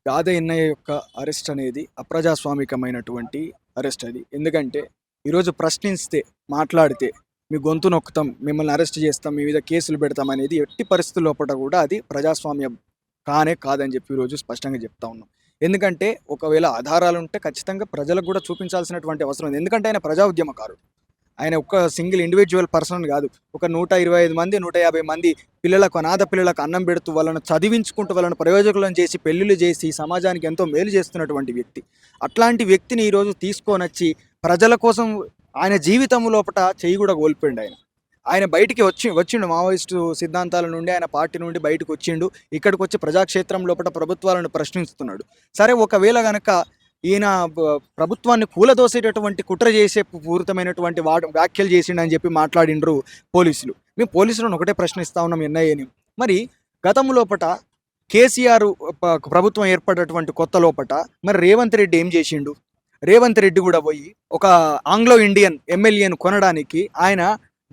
గాదె ఎన్నయ్య యొక్క అరెస్ట్ అనేది అప్రజాస్వామికమైనటువంటి అరెస్ట్ అది. ఎందుకంటే ఈరోజు ప్రశ్నిస్తే, మాట్లాడితే మీ గొంతు నొక్కుతాం, మిమ్మల్ని అరెస్ట్ చేస్తాం, మీ మీద కేసులు పెడతాం అనేది ఎట్టి పరిస్థితుల లోపల కూడా అది ప్రజాస్వామ్యం కాదని చెప్పి ఈరోజు స్పష్టంగా చెప్తా ఉన్నాం. ఎందుకంటే ఒకవేళ ఆధారాలుంటే ఖచ్చితంగా ప్రజలకు కూడా చూపించాల్సినటువంటి అవసరం ఉంది. ఎందుకంటే ఆయన ప్రజా ఉద్యమకారుడు. ఆయన ఒక్క సింగిల్ ఇండివిజువల్ పర్సన్ కాదు. ఒక 125 మంది, 150 మంది పిల్లలకు, అనాథ పిల్లలకు అన్నం పెడుతూ, వాళ్ళను చదివించుకుంటూ, వాళ్ళని ప్రయోజకులను చేసి, పెళ్ళిళ్ళు చేసి, సమాజానికి ఎంతో మేలు చేస్తున్నటువంటి వ్యక్తి. అట్లాంటి వ్యక్తిని ఈరోజు తీసుకొనొచ్చి ప్రజల కోసం ఆయన జీవితం లోపట చెయ్యి కూడా కోల్పోయిండు ఆయన. ఆయన బయటికి వచ్చిండు మావోయిస్టు సిద్ధాంతాల నుండి, ఆయన పార్టీ నుండి బయటకు వచ్చిండు. ఇక్కడికి వచ్చి ప్రజాక్షేత్రం లోపట ప్రభుత్వాలను ప్రశ్నిస్తున్నాడు. సరే, ఒకవేళ గనక ఈయన ప్రభుత్వాన్ని కూలదోసేటటువంటి కుట్ర చేసే పూరితమైనటువంటి వ్యాఖ్యలు చేసిండని చెప్పి మాట్లాడిండ్రు పోలీసులు. మేము పోలీసులను ఒకటే ప్రశ్నిస్తా ఉన్నాం ఎన్ఐఏని. మరి గతం లోపట కేసీఆర్ ప్రభుత్వం ఏర్పడినటువంటి కొత్త లోపట మరి రేవంత్ రెడ్డి ఏం చేసిండు? రేవంత్ రెడ్డి కూడా పోయి ఒక ఆంగ్లో ఇండియన్ ఎమ్మెల్యేను కొనడానికి ఆయన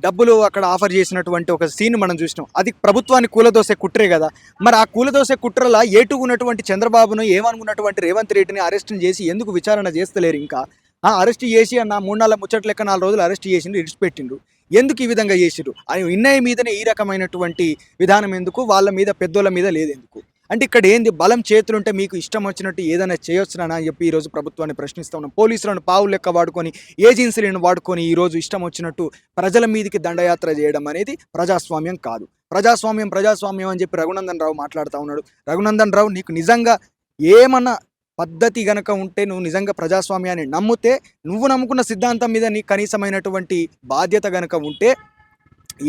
డబ్బులు అక్కడ ఆఫర్ చేసినటువంటి ఒక సీన్ మనం చూసినాం. అది ప్రభుత్వాన్ని కూలదోసే కుట్రే కదా. మరి ఆ కూలదోసే కుట్రలా ఏటుకున్నటువంటి చంద్రబాబును, ఏమనుకున్నటువంటి రేవంత్ రెడ్డిని అరెస్ట్ చేసి ఎందుకు విచారణ చేస్తలేరు? ఇంకా అరెస్ట్ చేసి అన్న 3-4 ముచ్చట్లు లెక్క 4 రోజులు అరెస్ట్ చేసిండ్రు, ఇడిచిపెట్టిండ్రు. ఎందుకు ఈ విధంగా చేసిర్రు? ఆయన ఇన్నయ్య మీదనే ఈ రకమైనటువంటి విధానం ఎందుకు? వాళ్ళ మీద, పెద్దోళ్ళ మీద లేదెందుకు? అంటే ఇక్కడ ఏంది? బలం చేతులుంటే మీకు ఇష్టం వచ్చినట్టు ఏదైనా చేయొచ్చునా అని చెప్పి ఈరోజు ప్రభుత్వాన్ని ప్రశ్నిస్తూ ఉన్నాం. పోలీసులను పావు లెక్క వాడుకొని, ఏజెన్సీలను వాడుకొని ఈరోజు ఇష్టం వచ్చినట్టు ప్రజల మీదకి దండయాత్ర చేయడం అనేది ప్రజాస్వామ్యం కాదు. ప్రజాస్వామ్యం అని చెప్పి రఘునందన్ రావు మాట్లాడుతూ ఉన్నాడు. రఘునందన్ రావు, నీకు నిజంగా ఏమన్నా పద్ధతి గనక ఉంటే, నువ్వు నిజంగా ప్రజాస్వామ్యాన్ని నమ్మితే, నువ్వు నమ్ముకున్న సిద్ధాంతం మీద నీకు కనీసమైనటువంటి బాధ్యత గనక ఉంటే,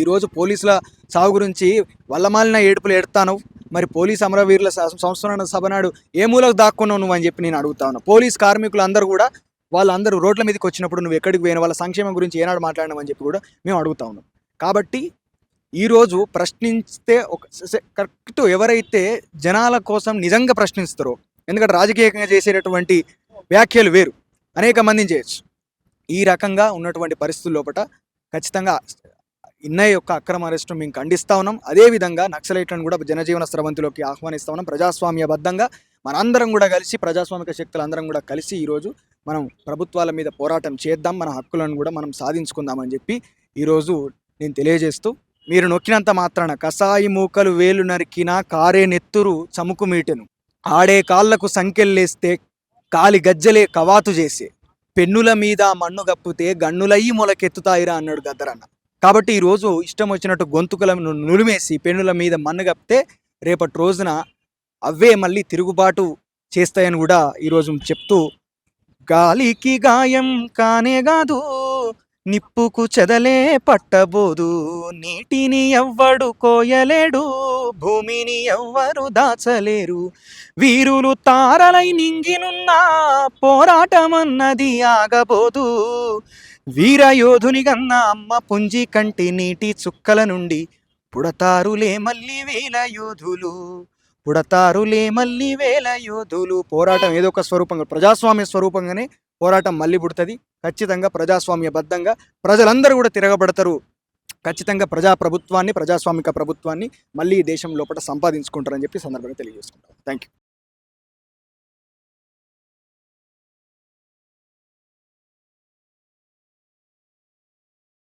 ఈరోజు పోలీసుల సాగు గురించి వల్లమాలిన ఏడుపులు ఎడతాను. మరి పోలీస్ అమరవీరుల సంస్మరణ సభ నాడు ఏ మూలకు దాక్కున్నావు నువ్వు అని చెప్పి నేను అడుగుతా ఉన్నా. పోలీస్ కార్మికులు అందరూ కూడా వాళ్ళందరూ రోడ్ల మీదకి వచ్చినప్పుడు నువ్వు ఎక్కడికి పోయిన, వాళ్ళ సంక్షేమం గురించి ఏనాడు మాట్లాడినామని చెప్పి కూడా మేము అడుగుతా ఉన్నాం. కాబట్టి ఈరోజు ప్రశ్నిస్తే కరెక్ట్ ఎవరైతే జనాల కోసం నిజంగా ప్రశ్నిస్తారో, ఎందుకంటే రాజకీయంగా చేసేటటువంటి వ్యాఖ్యలు వేరు, అనేక మందిని చేయొచ్చు. ఈ రకంగా ఉన్నటువంటి పరిస్థితుల లోపల ఖచ్చితంగా ఇన్నయ్య యొక్క అక్రమ అరెస్టు మేము ఖండిస్తూ ఉన్నాం. అదేవిధంగా నక్సలైట్లను కూడా జనజీవన స్రవంతిలోకి ఆహ్వానిస్తూ ఉన్నాం. ప్రజాస్వామ్యబద్ధంగా మనందరం కూడా కలిసి, ప్రజాస్వామిక శక్తులు అందరం కూడా కలిసి ఈరోజు మనం ప్రభుత్వాల మీద పోరాటం చేద్దాం, మన హక్కులను కూడా మనం సాధించుకుందామని చెప్పి ఈరోజు నేను తెలియజేస్తూ, మీరు నొక్కినంత మాత్రాన కసాయి మూకలు వేలు నరికినా కారే నెత్తురు చముకు మీటెను, ఆడే కాళ్లకు సంకెళ్ళేస్తే కాలి గజ్జలే కవాతు చేసే, పెన్నుల మీద మన్ను గప్పితే గన్నులయ్యి మొలకెత్తుతాయిరా అన్నాడు గద్దరన్న. కాబట్టి ఈరోజు ఇష్టం వచ్చినట్టు గొంతుకులను నులిమేసి పెన్నుల మీద మన్ను గప్పితే రేపటి రోజున అవే మళ్ళీ తిరుగుబాటు చేస్తాయని కూడా ఈరోజు చెప్తూ, గాలికి గాయం కానే కాదు, నిప్పుకు చెదలే పట్టబోదు, నీటిని ఎవ్వడు కోయలేడు, భూమిని ఎవ్వరు దాచలేరు, వీరులు తారలై నింగినున్నా పోరాటమన్నది ఆగబోదు, వీరయోధుని గన్న అమ్మ పుంజి కంటి నీటి చుక్కల నుండి పుడతారులే మళ్ళీ వేల యోధులు, పుడతారులే మళ్ళీ వేల యోధులు. పోరాటం ఏదో ఒక స్వరూపంగా, ప్రజాస్వామ్య స్వరూపంగానే పోరాటం మళ్ళీ పుడుతుంది. ఖచ్చితంగా ప్రజాస్వామ్యబద్ధంగా ప్రజలందరూ కూడా తిరగబడతారు. ఖచ్చితంగా ప్రజాప్రభుత్వాన్ని, ప్రజాస్వామిక ప్రభుత్వాన్ని మళ్ళీ దేశం లోపల సంపాదించుకుంటారని చెప్పి సందర్భంగా తెలియజేసుకుంటాం. Thank you.